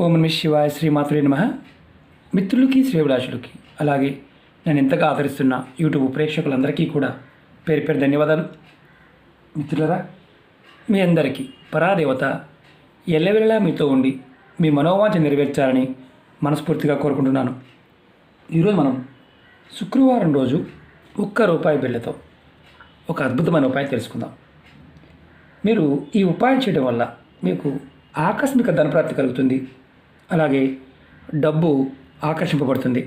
ఓం నమ శివాయ శ్రీమాత్రే నమః. మిత్రులకి శ్రేభిలాషులకి అలాగే నేను ఎంతగా ఆదరిస్తున్న యూట్యూబ్ ప్రేక్షకులందరికీ కూడా పేరు పేరు ధన్యవాదాలు. మిత్రులరా, మీ అందరికీ పరాదేవత ఎల్లవెల్లా మీతో ఉండి మీ మనోవాంఛ నెరవేర్చాలని మనస్ఫూర్తిగా కోరుకుంటున్నాను. ఈరోజు మనం శుక్రవారం రోజు ₹1 బిళ్ళతో ఒక అద్భుతమైన ఉపాయం తెలుసుకుందాం. మీరు ఈ ఉపాయం చేయడం వల్ల మీకు ఆకస్మిక ధనప్రాప్తి కలుగుతుంది. అలాగే డబ్బు ఆకర్షింపబడుతుంది.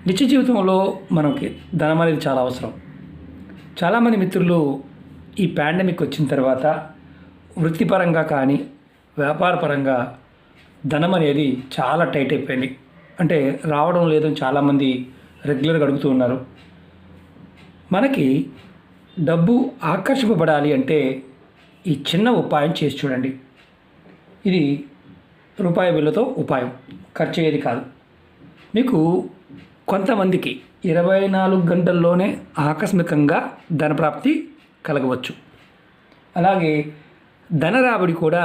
నిత్య జీవితంలో మనకి ధనం అనేది చాలా అవసరం. చాలామంది మిత్రులు ఈ పాండమిక్ వచ్చిన తర్వాత వృత్తిపరంగా కానీ వ్యాపారపరంగా ధనం అనేది చాలా టైట్ అయిపోయింది. అంటే రావడం లేదని చాలామంది రెగ్యులర్గా అడుగుతూ ఉన్నారు. మనకి డబ్బు ఆకర్షింపబడాలి అంటే ఈ చిన్న ఉపాయం చేసి చూడండి. ఇది ₹1 బిళ్ళతో ఉపాయం, ఖర్చు అయ్యేది కాదు. మీకు కొంతమందికి 24 గంటల్లోనే ఆకస్మికంగా ధనప్రాప్తి కలగవచ్చు. అలాగే ధన రాబడి కూడా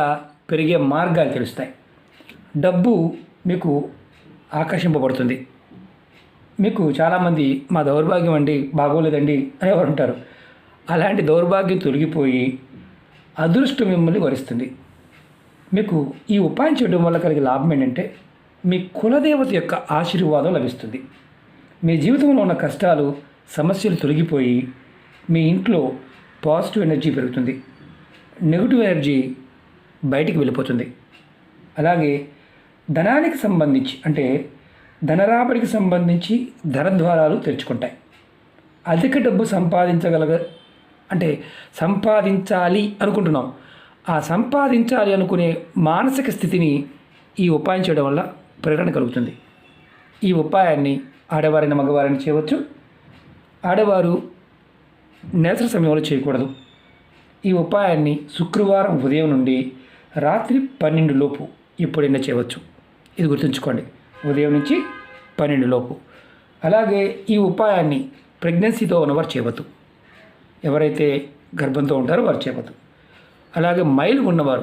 పెరిగే మార్గాలు తెలుస్తాయి. డబ్బు మీకు ఆకర్షింపబడుతుంది. మీకు చాలామంది మా దౌర్భాగ్యం అండి, బాగోలేదండి అనేవారు ఉంటారు. అలాంటి దౌర్భాగ్యం తొలగిపోయి అదృష్టం మిమ్మల్ని వరిస్తుంది. మీకు ఈ ఉపాయం చేయడం వల్ల కలిగే లాభం ఏంటంటే మీ కులదేవత యొక్క ఆశీర్వాదం లభిస్తుంది. మీ జీవితంలో ఉన్న కష్టాలు సమస్యలు తొలగిపోయి మీ ఇంట్లో పాజిటివ్ ఎనర్జీ పెరుగుతుంది. నెగిటివ్ ఎనర్జీ బయటికి వెళ్ళిపోతుంది. అలాగే ధనానికి సంబంధించి అంటే ధనరాబడికి సంబంధించి ధన ద్వారాలు తెరుచుకుంటాయి. అధిక డబ్బు సంపాదించాలి అనుకుంటున్నాం. ఆ సంపాదించాలి అనుకునే మానసిక స్థితిని ఈ ఉపాయం చేయడం వల్ల ప్రేరణ కలుగుతుంది. ఈ ఉపాయాన్ని ఆడవారిని మగవారిని చేయవచ్చు. ఆడవారు నెలసరి సమయంలో చేయకూడదు. ఈ ఉపాయాన్ని శుక్రవారం ఉదయం నుండి రాత్రి 12 లోపు ఎప్పుడైనా చేయవచ్చు. ఇది గుర్తుంచుకోండి, ఉదయం నుంచి 12 లోపు. అలాగే ఈ ఉపాయాన్ని ప్రెగ్నెన్సీతో ఉన్నవారు చేయవద్దు. ఎవరైతే గర్భంతో ఉంటారో వారు చేయవద్దు. అలాగే మైలు ఉన్నవారు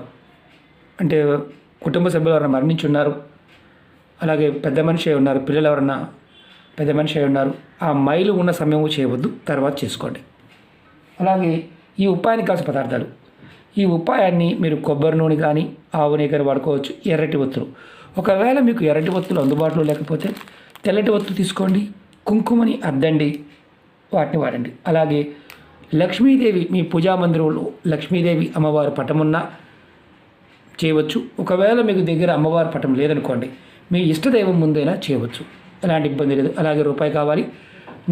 అంటే కుటుంబ సభ్యులు ఎవరైనా మరణించి ఉన్నారు, అలాగే పెద్ద మనిషి అయి ఉన్నారు, పిల్లలు ఎవరన్నా పెద్ద మనిషి అయి ఉన్నారు, ఆ మైలు ఉన్న సమయం చేయవద్దు, తర్వాత చేసుకోండి. అలాగే ఈ ఉపాయానికి కావాల్సిన పదార్థాలు, ఈ ఉపాయాన్ని మీరు కొబ్బరి నూనె కానీ ఆవు నెయ్యి కానీ వాడుకోవచ్చు. ఎర్రటి ఒత్తులు, ఒకవేళ మీకు ఎర్రటి ఒత్తులు అందుబాటులో లేకపోతే తెల్లటి ఒత్తులు తీసుకోండి. కుంకుమని అద్దండి, వాటిని వాడండి. అలాగే లక్ష్మీదేవి, మీ పూజా మందిరంలో లక్ష్మీదేవి అమ్మవారి పటమున్నా చేయవచ్చు. ఒకవేళ మీకు దగ్గర అమ్మవారి పటం లేదనుకోండి, మీ ఇష్టదైవం ముందైనా చేయవచ్చు, ఎలాంటి ఇబ్బంది లేదు. అలాగే ₹1 కావాలి.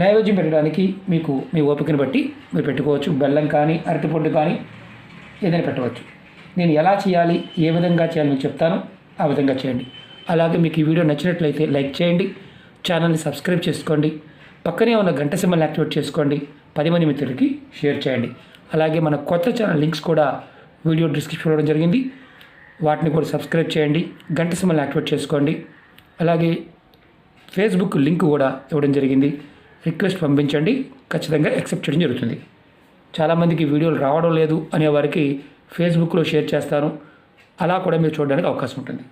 నైవేద్యం పెట్టడానికి మీకు మీ ఓపికను బట్టి మీరు పెట్టుకోవచ్చు. బెల్లం కానీ అరటిపండు కానీ ఏదైనా పెట్టవచ్చు. నేను ఎలా చేయాలి, ఏ విధంగా చేయాలి మీకు చెప్తాను, ఆ విధంగా చేయండి. అలాగే మీకు ఈ వీడియో నచ్చినట్లయితే లైక్ చేయండి, ఛానల్ని సబ్స్క్రైబ్ చేసుకోండి, పక్కనే ఉన్న గంట సింబల్ని యాక్టివేట్ చేసుకోండి, 10 మంది మిత్రులకి షేర్ చేయండి. అలాగే మన కొత్త ఛానల్ లింక్స్ కూడా వీడియో డిస్క్రిప్షన్ ఇవ్వడం జరిగింది, వాటిని కూడా సబ్స్క్రైబ్ చేయండి, గంట సింబల్ని యాక్టివేట్ చేసుకోండి. అలాగే ఫేస్బుక్ లింక్ కూడా ఇవ్వడం జరిగింది, రిక్వెస్ట్ పంపించండి, ఖచ్చితంగా యాక్సెప్ట్ చేయడం జరుగుతుంది. చాలామందికి వీడియోలు రావడం లేదు అనే వారికి ఫేస్బుక్లో షేర్ చేస్తాను, అలా కూడా మీరు చూడడానికి అవకాశం ఉంటుంది.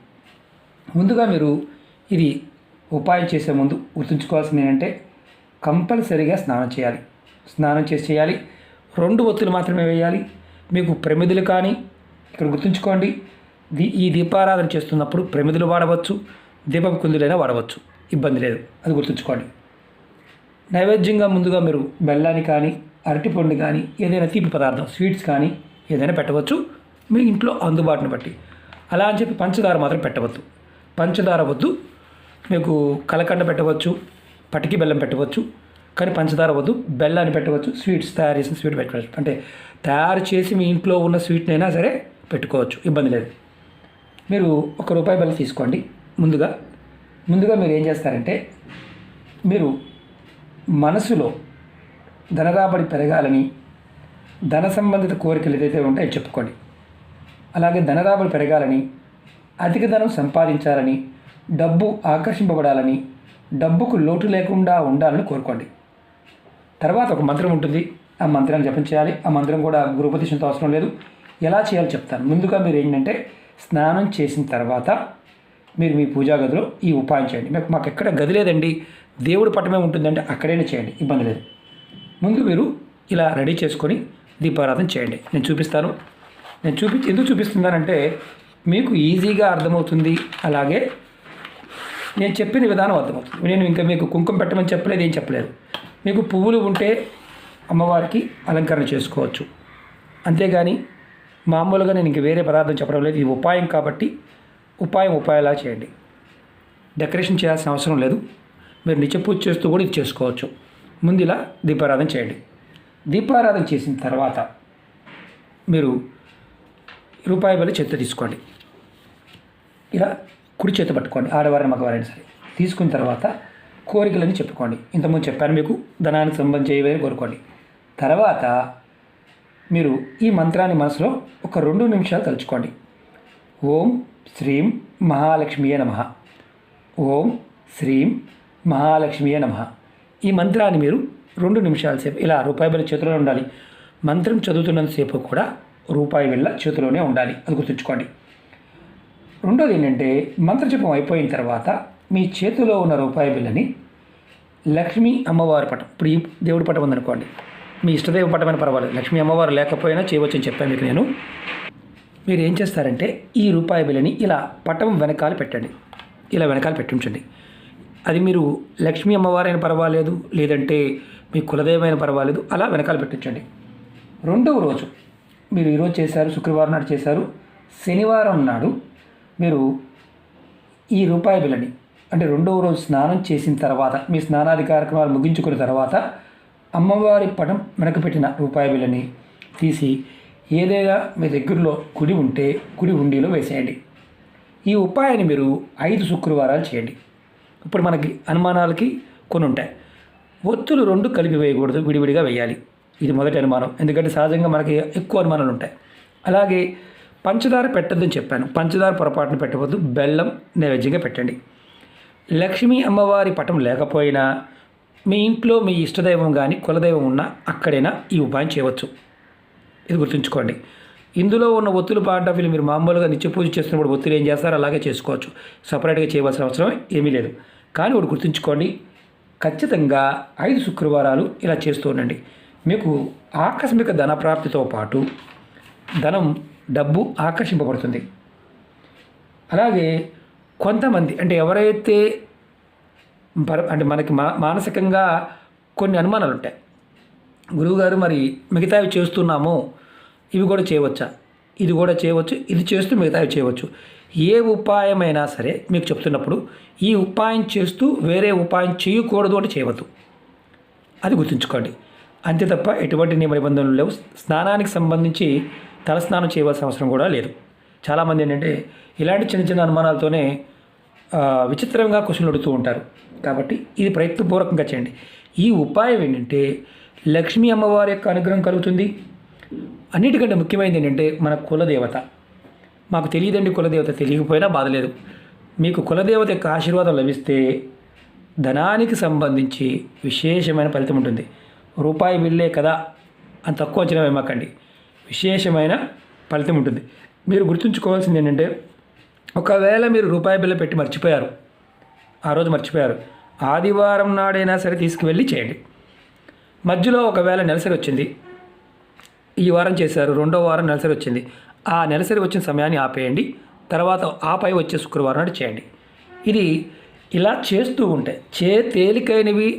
ముందుగా మీరు ఇది ఉపాయం చేసే ముందు గుర్తుంచుకోవాల్సింది ఏంటంటే కంపల్సరీగా స్నానం చేయాలి. స్నానం చేయాలి. 2 ఒత్తులు మాత్రమే వేయాలి. మీకు ప్రమిదలు కానీ, ఇక్కడ గుర్తుంచుకోండి, ఈ దీపారాధన చేస్తున్నప్పుడు ప్రమిదలు వాడవచ్చు, దీపపు కుందులైనా వాడవచ్చు, ఇబ్బంది లేదు, అది గుర్తుంచుకోండి. నైవేద్యంగా ముందుగా మీరు బెల్లాన్ని కానీ అరటిపండు కానీ ఏదైనా తీపి పదార్థం స్వీట్స్ కానీ ఏదైనా పెట్టవచ్చు, మీ ఇంట్లో అందుబాటును బట్టి. అలా అని చెప్పి పంచదార మాత్రం పెట్టవద్దు. పంచదార వద్దు. మీకు కలకండ పెట్టవచ్చు, పటికి బెల్లం పెట్టవచ్చు, కానీ పంచదార వద్దు. బెల్లాన్ని పెట్టవచ్చు, స్వీట్స్ తయారు చేసిన స్వీట్ పెట్టవచ్చు. అంటే తయారు చేసి మీ ఇంట్లో ఉన్న స్వీట్నైనా సరే పెట్టుకోవచ్చు, ఇబ్బంది లేదు. మీరు ₹1 బెల్లం తీసుకోండి. ముందుగా మీరు ఏం చేస్తారంటే, మీరు మనసులో ధనరాబడి పెరగాలని, ధన సంబంధిత కోరికలు ఏదైతే ఉంటాయో చెప్పుకోండి. అలాగే ధనరాబడి పెరగాలని, అధిక ధనం సంపాదించాలని, డబ్బు ఆకర్షింపబడాలని, డబ్బుకు లోటు లేకుండా ఉండాలని కోరుకోండి. తర్వాత ఒక మంత్రం ఉంటుంది, ఆ మంత్రాన్ని జపం చేయాలి. ఆ మంత్రం కూడా గురుపదేశంతో అవసరం లేదు. ఎలా చేయాలో చెప్తాను. ముందుగా మీరు ఏంటంటే స్నానం చేసిన తర్వాత మీరు మీ పూజా గదిలో ఈ ఉపాయం చేయండి. మాకు ఎక్కడ గది లేదండి, దేవుడి పటమే ఉంటుందంటే అక్కడైనా చేయండి, ఇబ్బంది లేదు. ముందు మీరు ఇలా రెడీ చేసుకొని దీపారాధన చేయండి. నేను చూపిస్తాను. ఎందుకు చూపిస్తున్నానంటే మీకు ఈజీగా అర్థమవుతుంది, అలాగే నేను చెప్పిన విధానం అర్థమవుతుంది. నేను ఇంకా మీకు కుంకుమ పెట్టమని చెప్పలేదు, ఏం చెప్పలేదు. మీకు పువ్వులు ఉంటే అమ్మవారికి అలంకరణ చేసుకోవచ్చు, అంతేగాని మామూలుగా నేను ఇంక వేరే పదార్థం చెప్పడం లేదు. ఇది ఉపాయం కాబట్టి ఉపాయంలా చేయండి. డెకరేషన్ చేయాల్సిన అవసరం లేదు. మీరు నిత్య పూజ చేస్తూ కూడా ఇది చేసుకోవచ్చు. ముందు ఇలా దీపారాధన చేయండి. దీపారాధన చేసిన తర్వాత మీరు రూపాయి బిళ్ళ చేతితో తీసుకోండి. ఇలా కుడి చేతి పట్టుకోండి, ఆడవారిని మగవారైనా సరే. తీసుకున్న తర్వాత కోరికలని చెప్పుకోండి. ఇంతకుముందు చెప్పాను మీకు, ధనానికి సంబంధించి కోరుకోండి. తర్వాత మీరు ఈ మంత్రాన్ని మనసులో ఒక 2 నిమిషాలు తలుచుకోండి. ఓం శ్రీం మహాలక్ష్మియే నమః, ఓం శ్రీం మహాలక్ష్మియే నమః. ఈ మంత్రాన్ని మీరు 2 నిమిషాల సేపు ఇలా రూపాయి బిళ్ళ చేతిలోనే ఉండాలి. మంత్రం చదువుతున్నంతసేపు కూడా రూపాయి బిళ్ళ చేతిలోనే ఉండాలి, అది గుర్తుంచుకోండి. రెండోది ఏంటంటే, మంత్రజపం అయిపోయిన తర్వాత మీ చేతిలో ఉన్న రూపాయి బిళ్ళని లక్ష్మీ అమ్మవారి పటం, ఇప్పుడు ఈ దేవుడి పటం ఉందనుకోండి, మీ ఇష్టదేవ పటమైన పర్వాలేదు, లక్ష్మీ అమ్మవారు లేకపోయినా చేయవచ్చని చెప్పాను మీకు నేను. మీరు ఏం చేస్తారంటే ఈ రూపాయి బిళ్ళని ఇలా పటం వెనకాల పెట్టండి, ఇలా వెనకాల పెట్టించండి. అది మీరు లక్ష్మీ అమ్మవారైనా పర్వాలేదు, లేదంటే మీ కులదేవమైన పర్వాలేదు, అలా వెనకాల పెట్టించండి. రెండవ రోజు మీరు ఈరోజు చేశారు, శుక్రవారం నాడు చేశారు, శనివారం నాడు మీరు ఈ రూపాయి బిళ్ళని, అంటే రెండవ రోజు స్నానం చేసిన తర్వాత, మీ స్నానాది కార్యక్రమాలు ముగించుకున్న తర్వాత అమ్మవారి పటం వెనక పెట్టిన రూపాయి బిళ్ళని తీసి ఏదైనా మీ దగ్గరలో కుడి ఉంటే కుడి హుండీలో వేసేయండి. ఈ ఉపాయాన్ని మీరు 5 శుక్రవారాలు చేయండి. ఇప్పుడు మనకి అనుమానాలకి కొన్ని ఉంటాయి. ఒత్తులు 2 కలిపి వేయకూడదు, విడివిడిగా వేయాలి. ఇది మొదటి అనుమానం, ఎందుకంటే సహజంగా మనకి ఎక్కువ అనుమానాలు ఉంటాయి. అలాగే పంచదార పెట్టద్దని చెప్పాను, పంచదార పొరపాటును పెట్టవద్దు, బెల్లం నైవేద్యంగా పెట్టండి. లక్ష్మీ అమ్మవారి పటం లేకపోయినా మీ ఇంట్లో మీ ఇష్టదైవం కానీ కులదైవం ఉన్నా అక్కడైనా ఈ ఉపాయం చేయవచ్చు, ఇది గుర్తుంచుకోండి. ఇందులో ఉన్న ఒత్తులు పాయింట్ ఆఫ్ వ్యూ మీరు మామూలుగా నిత్య పూజ చేస్తున్నప్పుడు ఒత్తులు ఏం చేస్తారో అలాగే చేసుకోవచ్చు, సపరేట్గా చేయవలసిన అవసరం ఏమీ లేదు. కానీ ఒకటి గుర్తుంచుకోండి, ఖచ్చితంగా 5 శుక్రవారాలు ఇలా చేస్తూ ఉండండి. మీకు ఆకస్మిక ధన ప్రాప్తితో పాటు డబ్బు ఆకర్షింపబడుతుంది. అలాగే కొంతమంది అంటే ఎవరైతే అంటే మనకి మానసికంగా కొన్ని అనుమానాలు ఉంటాయి, గురువుగారు మరి మిగతావి చేస్తున్నాము, ఇవి కూడా చేయవచ్చా? ఇది కూడా చేయవచ్చు, ఇది చేస్తూ మిగతావి చేయవచ్చు. ఏ ఉపాయమైనా సరే మీకు చెప్తున్నప్పుడు ఈ ఉపాయం చేస్తూ వేరే ఉపాయం చేయకూడదు అంటే చేయవద్దు, అది గుర్తుంచుకోండి. అంతే తప్ప ఎటువంటి నియమ నిబంధనలు లేవు. స్నానానికి సంబంధించి తలస్నానం చేయవలసిన అవసరం కూడా లేదు. చాలామంది ఏంటంటే ఇలాంటి చిన్న చిన్న అనుమానాలతోనే విచిత్రంగా క్వశ్చన్లు అడుగుతూ ఉంటారు. కాబట్టి ఇది ప్రయత్నపూర్వకంగా చేయండి. ఈ ఉపాయం ఏంటంటే లక్ష్మీ అమ్మవారి యొక్క అనుగ్రహం కలుగుతుంది. అన్నిటికంటే ముఖ్యమైనది ఏంటంటే మన కులదేవత, మాకు తెలియదండి కులదేవత, తెలియకపోయినా బాధలేదు. మీకు కులదేవత యొక్క ఆశీర్వాదం లభిస్తే ధనానికి సంబంధించి విశేషమైన ఫలితం ఉంటుంది. రూపాయి బిళ్ళే కదా అని తక్కువ అంచనా వేయమాకండి, విశేషమైన ఫలితం ఉంటుంది. మీరు గుర్తుంచుకోవాల్సింది ఏంటంటే, ఒకవేళ మీరు రూపాయి బిళ్ళ పెట్టి మర్చిపోయారు, ఆ రోజు మర్చిపోయారు, ఆదివారం నాడైనా సరే తీసుకువెళ్ళి చేయండి. మధ్యలో ఒకవేళ నెలసరి వచ్చింది, ఈ వారం చేశారు, 2వ వారం నెలసరి వచ్చింది, ఆ నెలసరి వచ్చిన సమయాన్ని ఆపేయండి, తర్వాత ఆపై వచ్చే శుక్రవారం నాడు చేయండి. ఇది ఇలా చేస్తూ ఉంటే తేలికైనవి,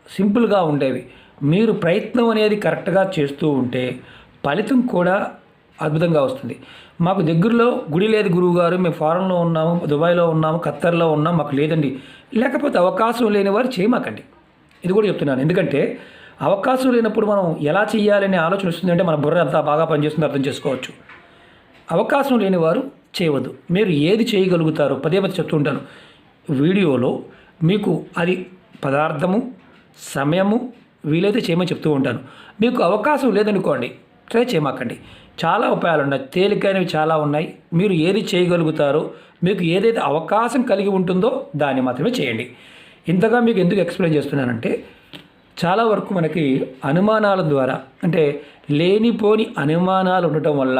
సింపుల్గా ఉండేవి. మీరు ప్రయత్నం అనేది కరెక్ట్గా చేస్తూ ఉంటే ఫలితం కూడా అద్భుతంగా వస్తుంది. మాకు దగ్గరలో గుడి లేదు గురువుగారు, మేము ఫారెన్లో ఉన్నాము, దుబాయ్లో ఉన్నాము, ఖత్తర్లో ఉన్నాము, మాకు లేదండి, లేకపోతే అవకాశం లేని వారు చేయమాకండి. ఇది కూడా చెప్తున్నాను, ఎందుకంటే అవకాశం లేనప్పుడు మనం ఎలా చేయాలనే ఆలోచన వస్తుందంటే మన బుర్ర అంతా బాగా పనిచేస్తుందో అర్థం చేసుకోవచ్చు. అవకాశం లేని వారు చేయవద్దు. మీరు ఏది చేయగలుగుతారో పదే చెప్తూ ఉంటాను వీడియోలో, మీకు అది పదార్థము, సమయము వీలైతే చేయమని చెప్తూ ఉంటాను. మీకు అవకాశం లేదనుకోండి, ట్రై చేయమాకండి. చాలా ఉపాయాలు ఉన్నాయి, తేలికైనవి చాలా ఉన్నాయి. మీరు ఏది చేయగలుగుతారో, మీకు ఏదైతే అవకాశం కలిగి ఉంటుందో దాన్ని మాత్రమే చేయండి. ఇంతగా మీకు ఎందుకు ఎక్స్ప్లెయిన్ చేస్తున్నానంటే, చాలా వరకు మనకి అనుమానాల ద్వారా, అంటే లేనిపోని అనుమానాలు ఉండటం వల్ల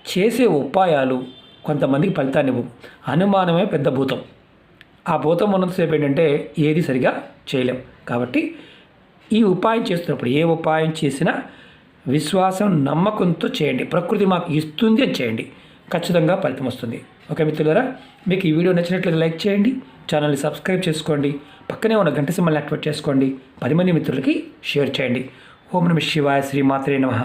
చేసే ఉపాయాలు కొంతమందికి ఫలితాన్ని ఇవ్వవు. అనుమానమే పెద్ద భూతం. ఆ భూతం ఉన్నంతసేపు ఏంటంటే ఏది సరిగా చేయలేం. కాబట్టి ఈ ఉపాయం చేస్తున్నప్పుడు ఏ ఉపాయం చేసినా విశ్వాసం నమ్మకంతో చేయండి. ప్రకృతి మాకు ఇస్తుంది అని చేయండి, ఖచ్చితంగా ఫలితం వస్తుంది. ఓకే మిత్రులారా, మీకు ఈ వీడియో నచ్చినట్లయితే లైక్ చేయండి, ఛానల్ని సబ్స్క్రైబ్ చేసుకోండి, పక్కనే ఉన్న గంట సింబల్ని యాక్టివేట్ చేసుకోండి, 10 మంది మిత్రులకి షేర్ చేయండి. ఓం నమః శివాయ, శ్రీమాత్రే నమః.